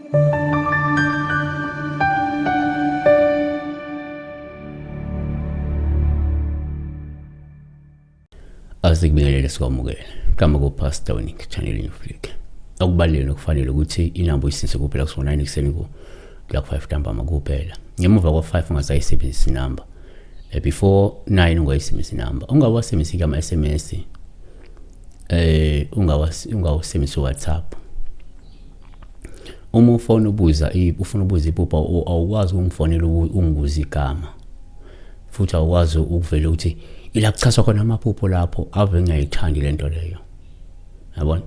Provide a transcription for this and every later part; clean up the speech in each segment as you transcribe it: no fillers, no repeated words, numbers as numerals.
Asikubingelele sikwamukela kama ku Pastor Winnick channel inflick okubalulekile ukufanele ukuthi inamba uyisinse kuphela ku 9 ekseni ku 5 ntambama kuphela ngemuva kwa 5 ungazayisebenzisa inamba before 9 ungayisebenzisa inamba ungawasebenzisa ama SMS ungawasebenzisa WhatsApp uma ufuna ubuza iphupha awukwazi ungifonela ungibuza igama futhi awukwazi ukuvela ukuthi ila kuchaswa khona amaphupho lapho ave ngiyayithandi lento leyo yabona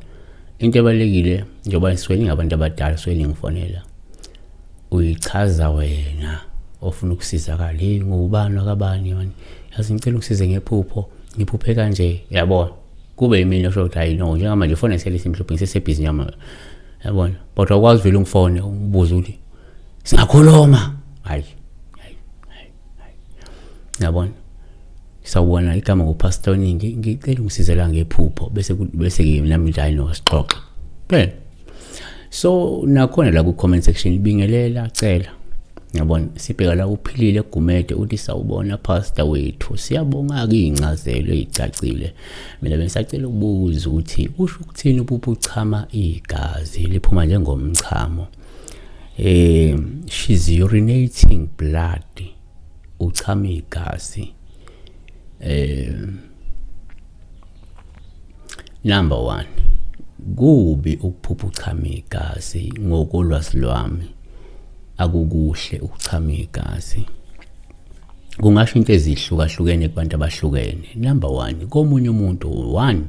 into ebalekile njengoba siswele ngabantu abadala siswele ngifonela uyichaza wena ofuna ukusizakala hey ngubani akabani yoni yazi ngicela ukusize ngephupho ngiphuphe kanje yabona kube yimini osho ukuthi hayi no njengoba manje ufone selisi mhlophe ngisesebhizi nyama yabona but awukwazi vele ungifone ungibuza ukuthi singakhuluma hayi yabona sawubona igama nguPastor Winnick ngicela ungisizela ngephupho bese ke nami njalo nosixoxa phela so nakhona la ku comment section ibingelela cela yabona sibheka la uphilile egumede uthi sawubona pastor wethu siyabonga ke incazelo ezicacile mina bengisacela ukubuza ukuthi usho ukuthini uphupho uchama igazi liphuma njengomchamo she's urinating blood uchama igazi number 1 kubi ukuphupha uchama igazi ngokolwazi lwami akukuhle ukuchama igazi kungasho into ezihlukahlukene kubantu abahlukene number 1 komunye umuntu 1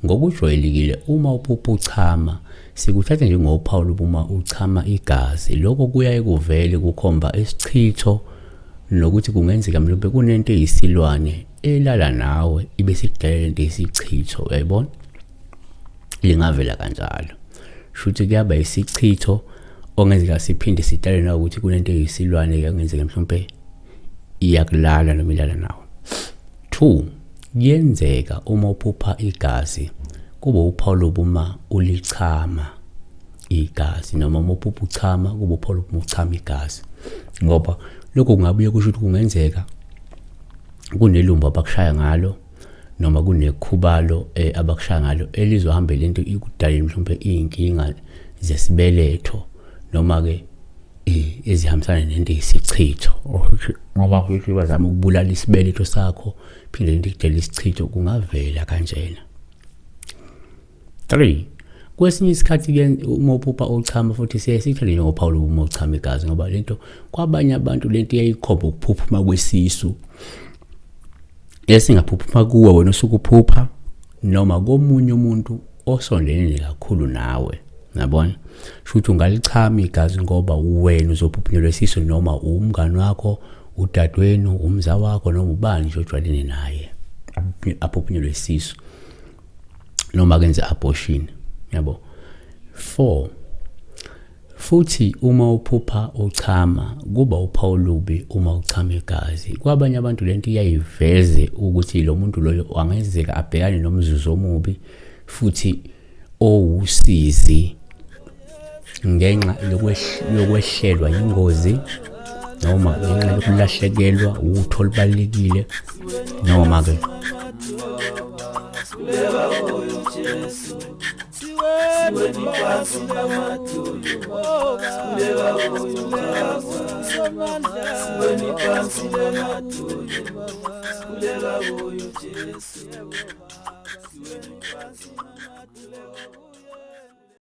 ngokujwayelekile uma uphupha uchama sikuthatha njengophawu uma uchama igazi lokho kuyaye kuvele kukhomba isichitho nokuthi kungenzeka mhlawumbe kunento eyisilwane elala nawe ibe sikudala into esichitho uyayibona lingavela kanjalo shuthi kuyaba isichitho ongenzeka siphinde sidale nawe ukuthi kunento eyisilwane kungenzeka mhlawumbe iyakulala noma ilala nawe 2 yenzeka uma uphupha igazi kuba uphawu uma ulichama igazi noma uma uphupha uchama kuba uphawu uma uchama igazi ngoba lokho kungabuye kusho ukuthi kungenzeka kunelumba abakushaya ngalo noma kunekhubalo abakushaya ngalo elizohamba lento ikudala mhlawumbe inkinga zesibeletho noma ke ezihambisana nento isichitho ngoba kuthi bazama ukubulala isibeletho sakho phinde lento ikudala isichitho kungavela kanjena 3 kwesinye isikhathi ke uma uphupha uchama futhi siyasithele ngophawu uma uchama igazi ngoba lento kwabanye abantu lento iyayikhomba ukuphuphuma kwesisu esingaphuphuma kuwe wena usukuphupha noma komunye umuntu osondelene kakhulu nawe yabona futhi ungalichama igazi ngoba wena uzophuphunyelwa isisu noma umngane wakho udadewenu umza wakho noma ubani nje ojwalene naye aphuphunyelwa isisu noma kenze abortion yabo 4 futhi uma uphupha uchama kuba uphawu lubi uma uchama igazi kwabanye abantu lento iyayiveze ukuthi lo muntu loyo angenzeka abhekane nomzuzu omubi futhi owusizi ngenxa yokwehlelwa ingozi noma ngenxa yokulahlekelwa utho olubalekile noma ke Yes.